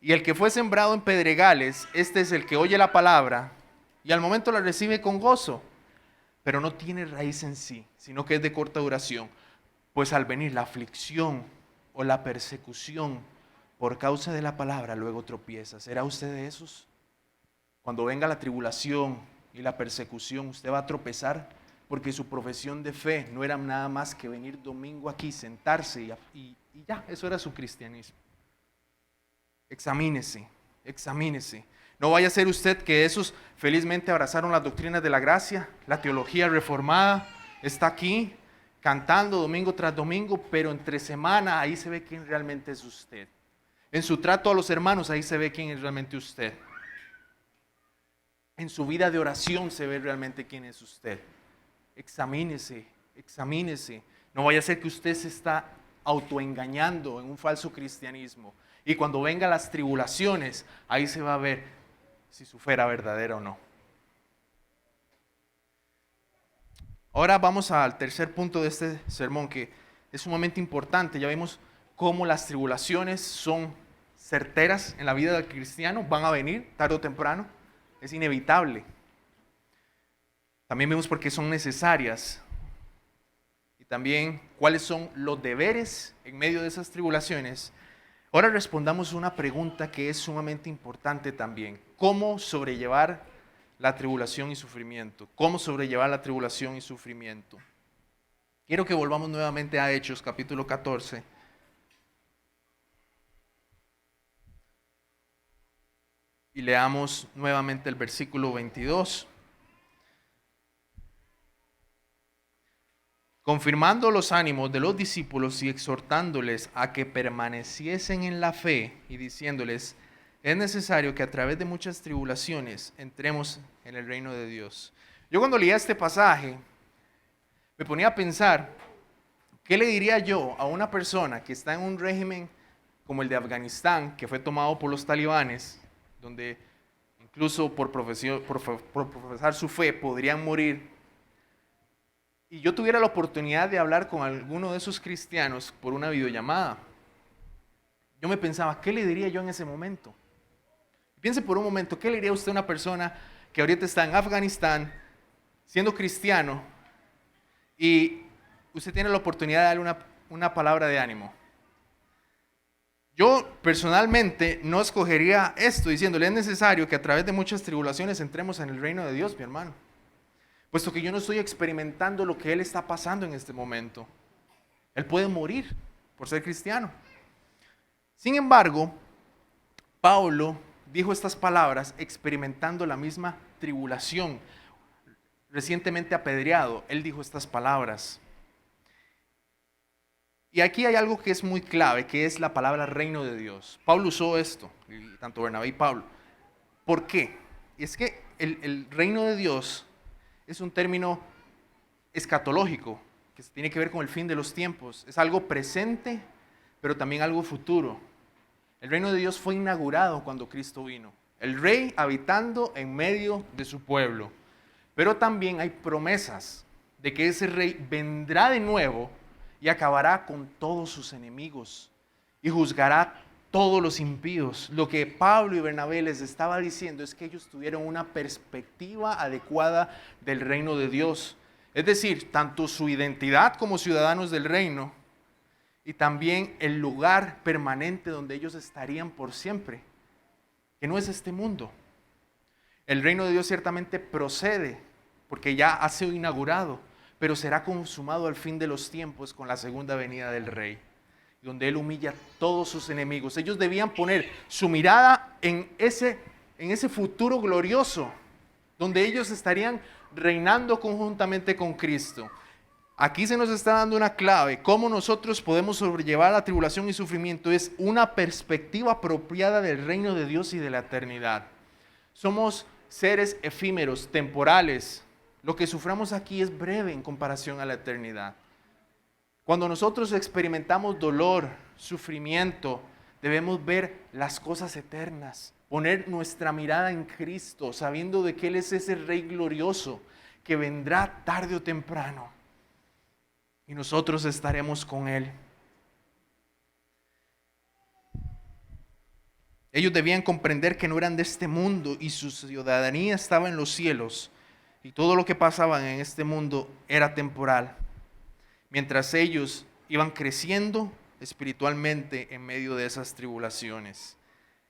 Y el que fue sembrado en pedregales, este es el que oye la palabra y al momento la recibe con gozo, pero no tiene raíz en sí, sino que es de corta duración. Pues al venir la aflicción o la persecución por causa de la palabra, luego tropieza. ¿Será usted de esos? Cuando venga la tribulación y la persecución, usted va a tropezar porque su profesión de fe no era nada más que venir domingo aquí, sentarse y ya, eso era su cristianismo. Examínese. No vaya a ser usted que esos felizmente abrazaron las doctrinas de la gracia, la teología reformada, está aquí cantando domingo tras domingo, pero entre semana ahí se ve quién realmente es usted. En su trato a los hermanos ahí se ve quién es realmente usted. En su vida de oración se ve realmente quién es usted. Examínese. No vaya a ser que usted se está autoengañando en un falso cristianismo. Y cuando vengan las tribulaciones, ahí se va a ver si su fe era verdadera o no. Ahora vamos al tercer punto de este sermón, que es sumamente importante. Ya vimos cómo las tribulaciones son certeras en la vida del cristiano, van a venir tarde o temprano, es inevitable. También vimos por qué son necesarias. Y también cuáles son los deberes en medio de esas tribulaciones. Ahora respondamos una pregunta que es sumamente importante también. ¿Cómo sobrellevar la tribulación y sufrimiento? ¿Cómo sobrellevar la tribulación y sufrimiento? Quiero que volvamos nuevamente a Hechos, capítulo 14. Y leamos nuevamente el versículo 22. confirmando los ánimos de los discípulos y exhortándoles a que permaneciesen en la fe y diciéndoles, es necesario que a través de muchas tribulaciones entremos en el reino de Dios. Yo cuando leía este pasaje me ponía a pensar, ¿qué le diría yo a una persona que está en un régimen como el de Afganistán, que fue tomado por los talibanes, donde incluso por profesar su fe podrían morir? Y yo tuviera la oportunidad de hablar con alguno de esos cristianos por una videollamada. Yo me pensaba, ¿qué le diría yo en ese momento? Piense por un momento, ¿qué le diría usted a una persona que ahorita está en Afganistán, siendo cristiano, y usted tiene la oportunidad de darle una palabra de ánimo? Yo personalmente no escogería esto diciéndole, es necesario que a través de muchas tribulaciones entremos en el reino de Dios, mi hermano. Puesto que yo no estoy experimentando lo que él está pasando en este momento. Él puede morir por ser cristiano. Sin embargo, Pablo dijo estas palabras experimentando la misma tribulación. Recientemente apedreado, él dijo estas palabras. Y aquí hay algo que es muy clave, que es la palabra reino de Dios. Pablo usó esto, tanto Bernabé y Pablo. ¿Por qué? Y es que el reino de Dios es un término escatológico, que tiene que ver con el fin de los tiempos. Es algo presente, pero también algo futuro. El reino de Dios fue inaugurado cuando Cristo vino. El rey habitando en medio de su pueblo. Pero también hay promesas de que ese rey vendrá de nuevo y acabará con todos sus enemigos y juzgará todos los impíos. Lo que Pablo y Bernabé les estaba diciendo es que ellos tuvieron una perspectiva adecuada del reino de Dios. Es decir, tanto su identidad como ciudadanos del reino y también el lugar permanente donde ellos estarían por siempre, que no es este mundo. El reino de Dios ciertamente procede porque ya ha sido inaugurado, pero será consumado al fin de los tiempos con la segunda venida del rey, donde él humilla a todos sus enemigos. Ellos debían poner su mirada en ese futuro glorioso, donde ellos estarían reinando conjuntamente con Cristo. Aquí se nos está dando una clave, cómo nosotros podemos sobrellevar la tribulación y sufrimiento. Es una perspectiva apropiada del reino de Dios y de la eternidad. Somos seres efímeros, temporales. Lo que suframos aquí es breve en comparación a la eternidad. Cuando nosotros experimentamos dolor, sufrimiento, debemos ver las cosas eternas, poner nuestra mirada en Cristo, sabiendo de que Él es ese Rey glorioso que vendrá tarde o temprano y nosotros estaremos con Él. Ellos debían comprender que no eran de este mundo y su ciudadanía estaba en los cielos y todo lo que pasaba en este mundo era temporal. Mientras ellos iban creciendo espiritualmente en medio de esas tribulaciones.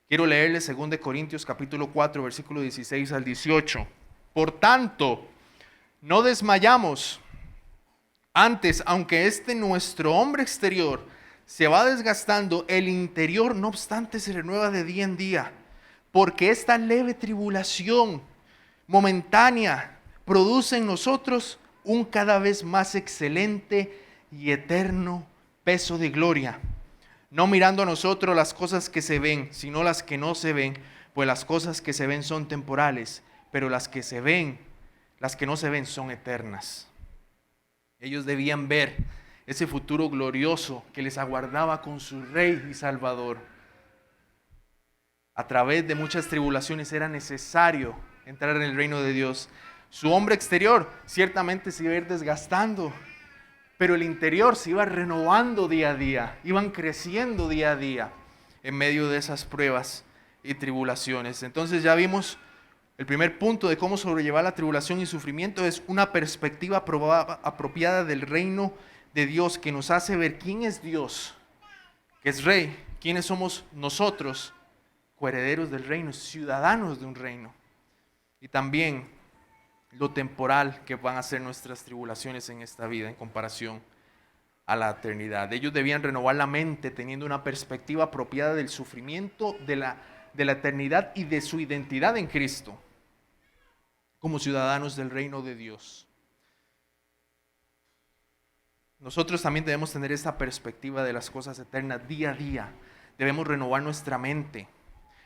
Quiero leerles 2 Corintios capítulo 4, versículo 16 al 18. Por tanto, no desmayamos. Antes, aunque nuestro hombre exterior se va desgastando, el interior no obstante se renueva de día en día. Porque esta leve tribulación momentánea produce en nosotros un cada vez más excelente y eterno peso de gloria, no mirando a nosotros las cosas que se ven, sino las que no se ven, pues las cosas que se ven son temporales, pero las que se ven, las que no se ven son eternas. Ellos debían ver ese futuro glorioso que les aguardaba con su Rey y Salvador. A través de muchas tribulaciones era necesario entrar en el reino de Dios. Su hombre exterior ciertamente se iba a ir desgastando, pero el interior se iba renovando día a día, iban creciendo día a día en medio de esas pruebas y tribulaciones. Entonces ya vimos el primer punto de cómo sobrellevar la tribulación y sufrimiento es una perspectiva apropiada del reino de Dios que nos hace ver quién es Dios, que es Rey, quiénes somos nosotros, coherederos del reino, ciudadanos de un reino. Y también lo temporal que van a ser nuestras tribulaciones en esta vida en comparación a la eternidad. Ellos debían renovar la mente teniendo una perspectiva apropiada del sufrimiento, de la eternidad y de su identidad en Cristo como ciudadanos del reino de Dios. nosotros también debemos tener esta perspectiva de las cosas eternas día a día. Debemos renovar nuestra mente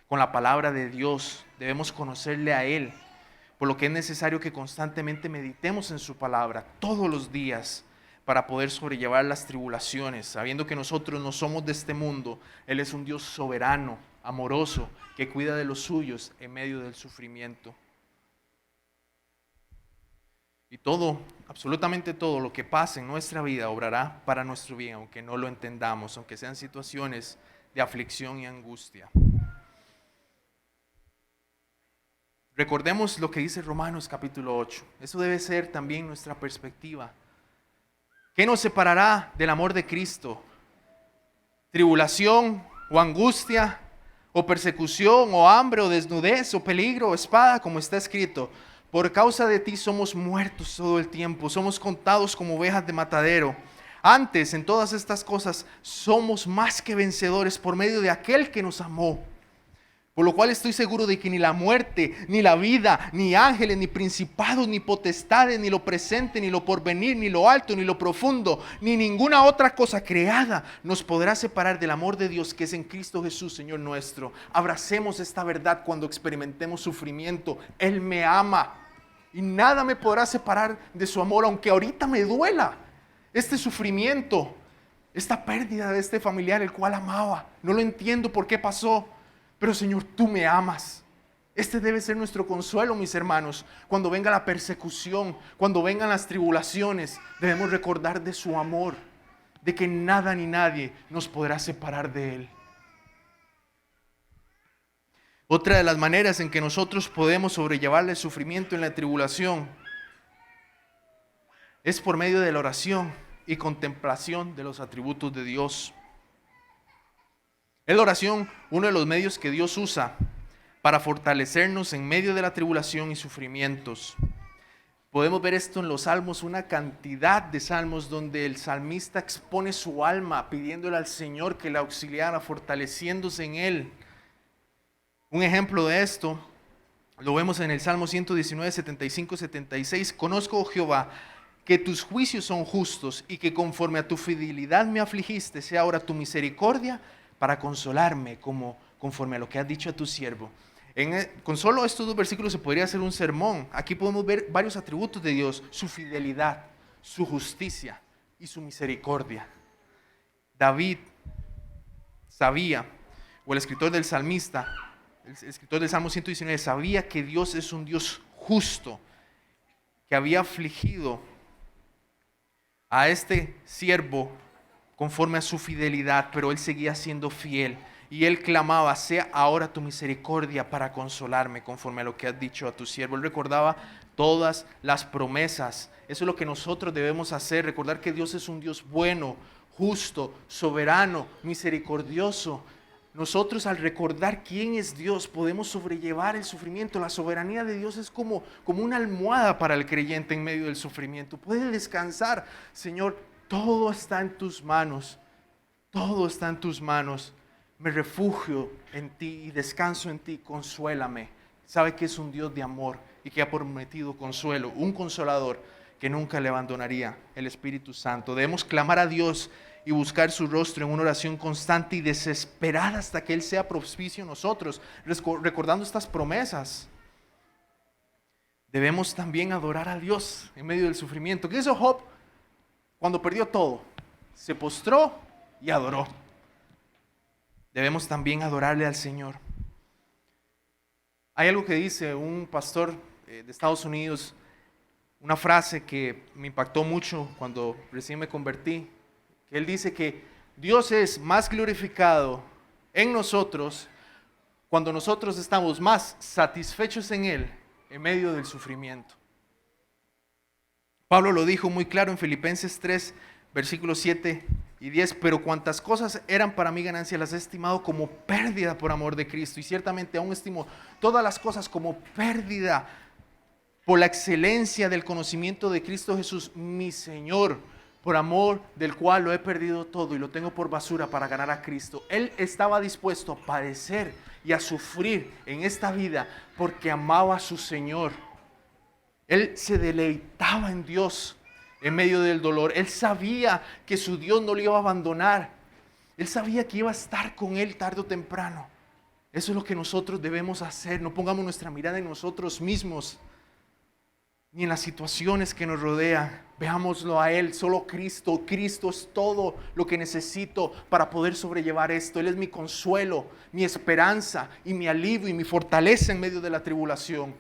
con la palabra de Dios. Debemos conocerle a Él, por lo que es necesario que constantemente meditemos en su palabra todos los días para poder sobrellevar las tribulaciones, sabiendo que nosotros no somos de este mundo. Él es un Dios soberano, amoroso, que cuida de los suyos en medio del sufrimiento. Y todo, absolutamente todo lo que pase en nuestra vida obrará para nuestro bien, aunque no lo entendamos, aunque sean situaciones de aflicción y angustia. Recordemos lo que dice Romanos capítulo 8. Eso debe ser también nuestra perspectiva. ¿Qué nos separará del amor de Cristo? ¿Tribulación o angustia o persecución o hambre o desnudez o peligro o espada? Como está escrito: por causa de ti somos muertos todo el tiempo, somos contados como ovejas de matadero. Antes, en todas estas cosas, somos más que vencedores por medio de aquel que nos amó. Por lo cual estoy seguro de que ni la muerte, ni la vida, ni ángeles, ni principados, ni potestades, ni lo presente, ni lo porvenir, ni lo alto, ni lo profundo, ni ninguna otra cosa creada nos podrá separar del amor de Dios que es en Cristo Jesús, Señor nuestro. Abracemos esta verdad cuando experimentemos sufrimiento. Él me ama y nada me podrá separar de su amor, aunque ahorita me duela este sufrimiento, esta pérdida de este familiar el cual amaba. No lo entiendo por qué pasó. Pero Señor, tú me amas. Este debe ser nuestro consuelo, mis hermanos. Cuando venga la persecución, cuando vengan las tribulaciones, debemos recordar de su amor, de que nada ni nadie nos podrá separar de Él. Otra de las maneras en que nosotros podemos sobrellevar el sufrimiento en la tribulación es por medio de la oración y contemplación de los atributos de Dios. Es la oración uno de los medios que Dios usa para fortalecernos en medio de la tribulación y sufrimientos. Podemos ver esto en los salmos, una cantidad de salmos donde el salmista expone su alma pidiéndole al Señor que le auxiliara, fortaleciéndose en Él. Un ejemplo de esto lo vemos en el Salmo 119, 75, 76. Conozco, oh Jehová, que tus juicios son justos y que conforme a tu fidelidad me afligiste, sea ahora tu misericordia para consolarme conforme a lo que has dicho a tu siervo. Con solo estos dos versículos se podría hacer un sermón. Aquí podemos ver varios atributos de Dios: su fidelidad, su justicia y su misericordia. David sabía, o el escritor del salmista, el escritor del Salmo 119, sabía que Dios es un Dios justo, que había afligido a este siervo conforme a su fidelidad, pero él seguía siendo fiel. Y él clamaba: sea ahora tu misericordia para consolarme conforme a lo que has dicho a tu siervo. Él recordaba todas las promesas. Eso es lo que nosotros debemos hacer, recordar que Dios es un Dios bueno, justo, soberano, misericordioso. Nosotros, al recordar quién es Dios, podemos sobrellevar el sufrimiento. La soberanía de Dios es como una almohada para el creyente en medio del sufrimiento. Puede descansar. Señor, todo está en tus manos, todo está en tus manos. Me refugio en ti y descanso en ti, consuélame. Sabe que es un Dios de amor y que ha prometido consuelo, un consolador que nunca le abandonaría, el Espíritu Santo. Debemos clamar a Dios y buscar su rostro en una oración constante y desesperada hasta que Él sea propicio a nosotros, recordando estas promesas. Debemos también adorar a Dios en medio del sufrimiento. ¿Qué hizo Job? Cuando perdió todo, se postró y adoró. Debemos también adorarle al Señor. Hay algo que dice un pastor de Estados Unidos, una frase que me impactó mucho cuando recién me convertí, que él dice que Dios es más glorificado en nosotros cuando nosotros estamos más satisfechos en Él en medio del sufrimiento. Pablo lo dijo muy claro en Filipenses 3, versículos 7 y 10, pero cuantas cosas eran para mí ganancia las he estimado como pérdida por amor de Cristo, y ciertamente aún estimo todas las cosas como pérdida por la excelencia del conocimiento de Cristo Jesús, mi Señor, por amor del cual lo he perdido todo y lo tengo por basura para ganar a Cristo. Él estaba dispuesto a padecer y a sufrir en esta vida porque amaba a su Señor. Él se deleitaba en Dios. en medio del dolor. Él sabía que su Dios no le iba a abandonar. Él sabía que iba a estar con él tarde o temprano. Eso es lo que nosotros debemos hacer. No pongamos nuestra mirada en nosotros mismos, ni en las situaciones que nos rodean. Veámoslo a Él, solo Cristo. Cristo es todo lo que necesito para poder sobrellevar esto. Él es mi consuelo, mi esperanza y mi alivio y mi fortaleza en medio de la tribulación.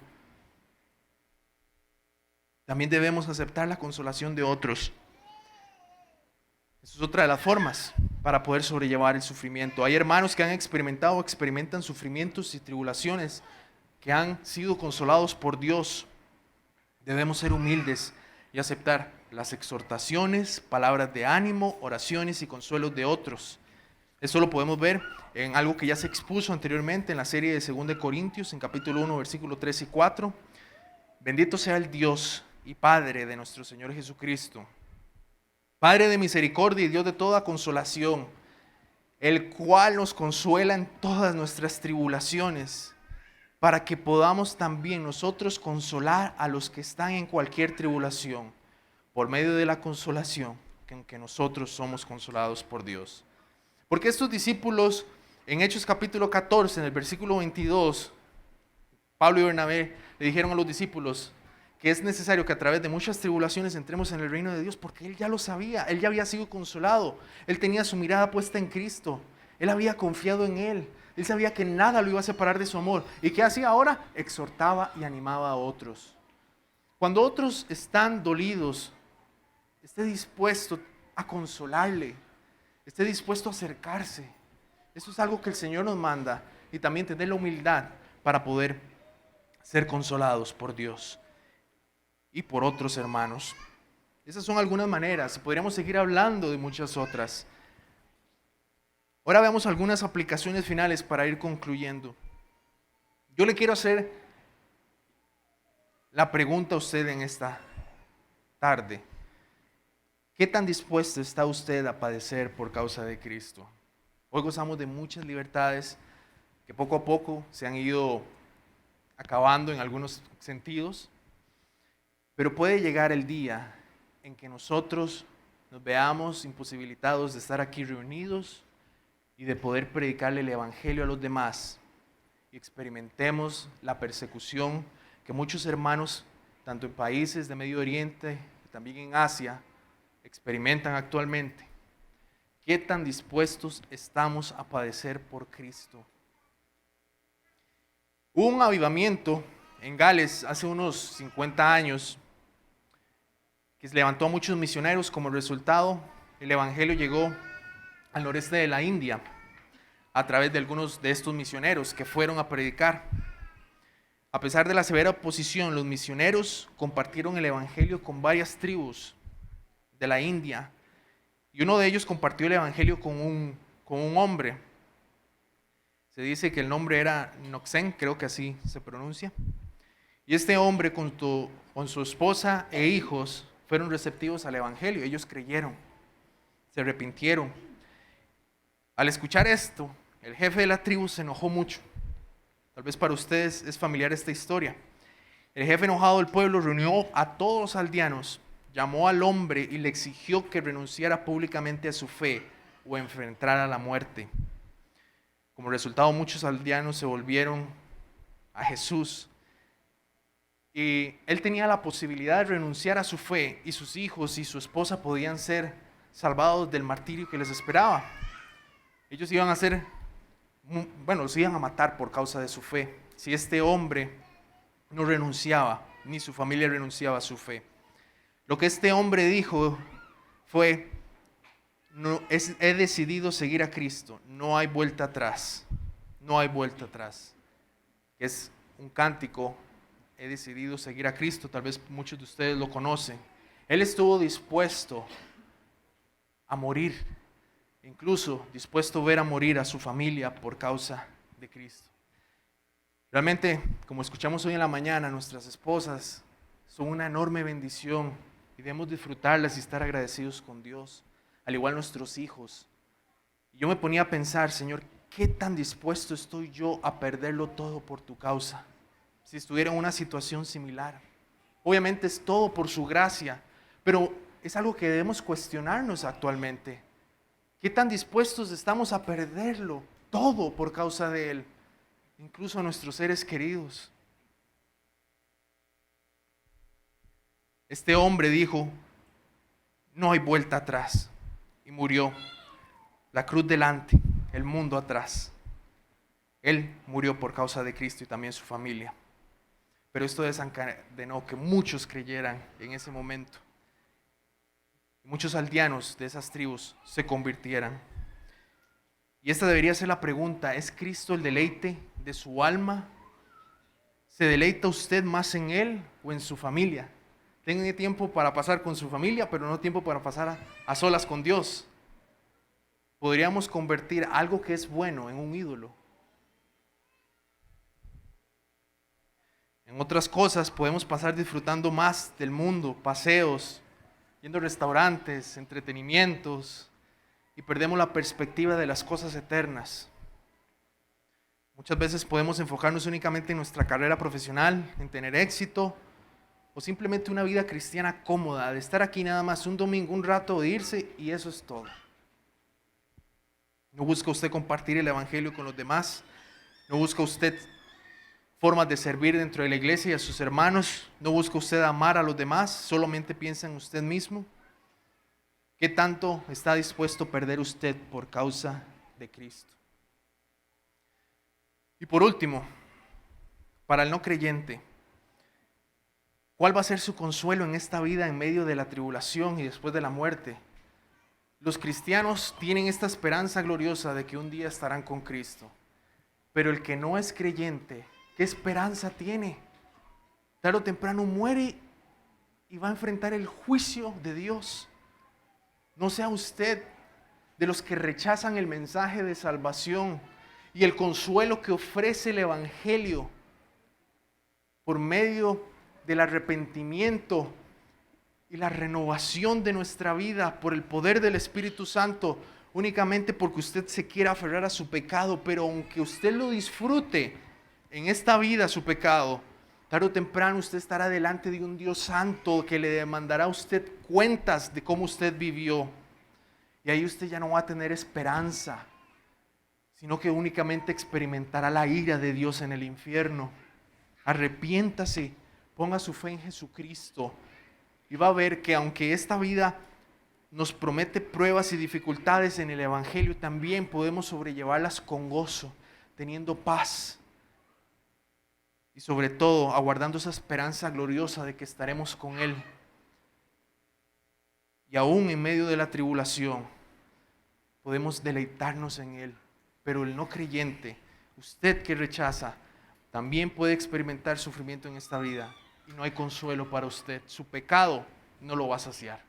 También debemos aceptar la consolación de otros. Esa es otra de las formas para poder sobrellevar el sufrimiento. Hay hermanos que han experimentado o experimentan sufrimientos y tribulaciones que han sido consolados por Dios. Debemos ser humildes y aceptar las exhortaciones, palabras de ánimo, oraciones y consuelos de otros. Eso lo podemos ver en algo que ya se expuso anteriormente en la serie de 2 de Corintios, en capítulo 1, versículos 3 y 4. Bendito sea el Dios y Padre de nuestro Señor Jesucristo, Padre de misericordia y Dios de toda consolación, el cual nos consuela en todas nuestras tribulaciones, para que podamos también nosotros consolar a los que están en cualquier tribulación, por medio de la consolación con que nosotros somos consolados por Dios. Porque estos discípulos, en Hechos capítulo 14, en el versículo 22, Pablo y Bernabé le dijeron a los discípulos que es necesario que a través de muchas tribulaciones entremos en el reino de Dios, porque él ya lo sabía, él ya había sido consolado, él tenía su mirada puesta en Cristo, él había confiado en él. Él sabía que nada lo iba a separar de su amor. ¿Y qué hacía ahora? Exhortaba y animaba a otros. Cuando otros están dolidos, esté dispuesto a consolarle, esté dispuesto a acercarse. Eso es algo que el Señor nos manda. Y también tener la humildad para poder ser consolados por Dios y por otros hermanos. Esas son algunas maneras. Podríamos seguir hablando de muchas otras. Ahora veamos algunas aplicaciones finales para ir concluyendo. Yo le quiero hacer la pregunta a usted en esta tarde. ¿Qué tan dispuesto está usted a padecer por causa de Cristo? Hoy gozamos de muchas libertades que poco a poco se han ido acabando en algunos sentidos, pero puede llegar el día en que nosotros nos veamos imposibilitados de estar aquí reunidos y de poder predicarle el evangelio a los demás y experimentemos la persecución que muchos hermanos, tanto en países de Medio Oriente y también en Asia, experimentan actualmente. ¿Qué tan dispuestos estamos a padecer por Cristo? Hubo un avivamiento en Gales hace unos 50 años que levantó a muchos misioneros. Como resultado, el evangelio llegó al noreste de la India a través de algunos de estos misioneros que fueron a predicar. A pesar de la severa oposición, los misioneros compartieron el evangelio con varias tribus de la India, y uno de ellos compartió el evangelio con un hombre. Se dice que el nombre era Noxen, creo que así se pronuncia. Y este hombre con su esposa e hijos fueron receptivos al evangelio. Ellos creyeron, se arrepintieron. Al escuchar esto, el jefe de la tribu se enojó mucho. Tal vez para ustedes es familiar esta historia. El jefe enojado del pueblo reunió a todos los aldeanos, llamó al hombre y le exigió que renunciara públicamente a su fe o enfrentara la muerte. Como resultado, muchos aldeanos se volvieron a Jesús. Y él tenía la posibilidad de renunciar a su fe, y sus hijos y su esposa podían ser salvados del martirio que les esperaba. Ellos iban a los iban a matar por causa de su fe, si este hombre no renunciaba, ni su familia renunciaba a su fe. Lo que este hombre dijo fue: he decidido seguir a Cristo, no hay vuelta atrás, no hay vuelta atrás. Es un cántico, he decidido seguir a Cristo, tal vez muchos de ustedes lo conocen. Él estuvo dispuesto a morir, incluso dispuesto a ver a morir a su familia por causa de Cristo. Realmente, como escuchamos hoy en la mañana, nuestras esposas son una enorme bendición y debemos disfrutarlas y estar agradecidos con Dios, al igual nuestros hijos. Y yo me ponía a pensar: Señor, ¿qué tan dispuesto estoy yo a perderlo todo por tu causa? Si estuviera en una situación similar. Obviamente es todo por su gracia, pero es algo que debemos cuestionarnos actualmente. ¿Qué tan dispuestos estamos a perderlo todo por causa de Él? Incluso a nuestros seres queridos. Este hombre dijo, no hay vuelta atrás, y murió. La cruz delante, el mundo atrás. Él murió por causa de Cristo y también su familia. Pero esto desencadenó que muchos creyeran en ese momento. Muchos aldeanos de esas tribus se convirtieran. Y esta debería ser la pregunta: ¿es Cristo el deleite de su alma? ¿Se deleita usted más en Él o en su familia? Tiene tiempo para pasar con su familia, pero no tiempo para pasar a solas con Dios. Podríamos convertir algo que es bueno en un ídolo. En otras cosas podemos pasar disfrutando más del mundo, paseos, yendo a restaurantes, entretenimientos, y perdemos la perspectiva de las cosas eternas. Muchas veces podemos enfocarnos únicamente en nuestra carrera profesional, en tener éxito, o simplemente una vida cristiana cómoda, de estar aquí nada más un domingo, un rato, de irse, y eso es todo. No busca usted compartir el evangelio con los demás, no busca usted formas de servir dentro de la iglesia y a sus hermanos, no busca usted amar a los demás, solamente piensa en usted mismo. ¿Qué tanto está dispuesto a perder usted por causa de Cristo? Y por último, para el no creyente, ¿cuál va a ser su consuelo en esta vida en medio de la tribulación y después de la muerte? Los cristianos tienen esta esperanza gloriosa de que un día estarán con Cristo. Pero el que no es creyente, ¿qué esperanza tiene? Tarde o temprano muere y va a enfrentar el juicio de Dios. No sea usted de los que rechazan el mensaje de salvación y el consuelo que ofrece el Evangelio por medio del arrepentimiento y la renovación de nuestra vida por el poder del Espíritu Santo, únicamente porque usted se quiera aferrar a su pecado. Pero aunque usted lo disfrute en esta vida, su pecado, tarde o temprano usted estará delante de un Dios santo que le demandará a usted cuentas de cómo usted vivió. Y ahí usted ya no va a tener esperanza, sino que únicamente experimentará la ira de Dios en el infierno. Arrepiéntase, ponga su fe en Jesucristo y va a ver que aunque esta vida nos promete pruebas y dificultades en el Evangelio, también podemos sobrellevarlas con gozo, teniendo paz y sobre todo aguardando esa esperanza gloriosa de que estaremos con Él. Y aún en medio de la tribulación podemos deleitarnos en Él. Pero el no creyente, usted que rechaza, también puede experimentar sufrimiento en esta vida y no hay consuelo para usted. Su pecado no lo va a saciar.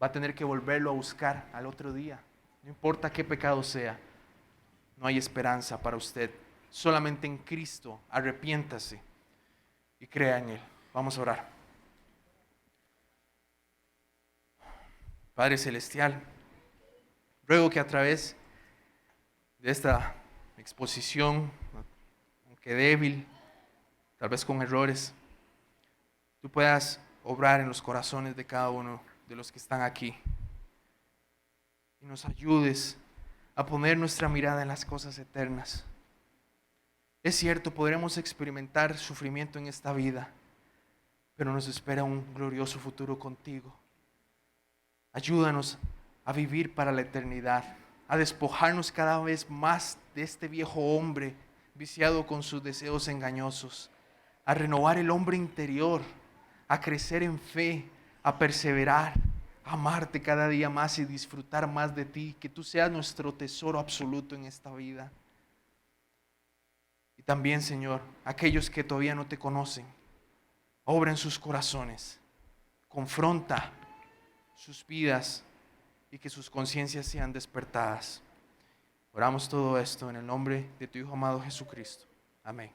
Va a tener que volverlo a buscar al otro día. No importa qué pecado sea, no hay esperanza para usted. Solamente en Cristo, arrepiéntase y crea en Él. Vamos a orar. Padre Celestial, ruego que a través de esta exposición, aunque débil, tal vez con errores, tú puedas obrar en los corazones de cada uno de los que están aquí y nos ayudes a poner nuestra mirada en las cosas eternas. Es cierto, podremos experimentar sufrimiento en esta vida, pero nos espera un glorioso futuro contigo. Ayúdanos a vivir para la eternidad, a despojarnos cada vez más de este viejo hombre viciado con sus deseos engañosos, a renovar el hombre interior, a crecer en fe, a perseverar, a amarte cada día más y disfrutar más de ti, que tú seas nuestro tesoro absoluto en esta vida. Y también, Señor, aquellos que todavía no te conocen, obra en sus corazones, confronta sus vidas y que sus conciencias sean despertadas. Oramos todo esto en el nombre de tu Hijo amado Jesucristo. Amén.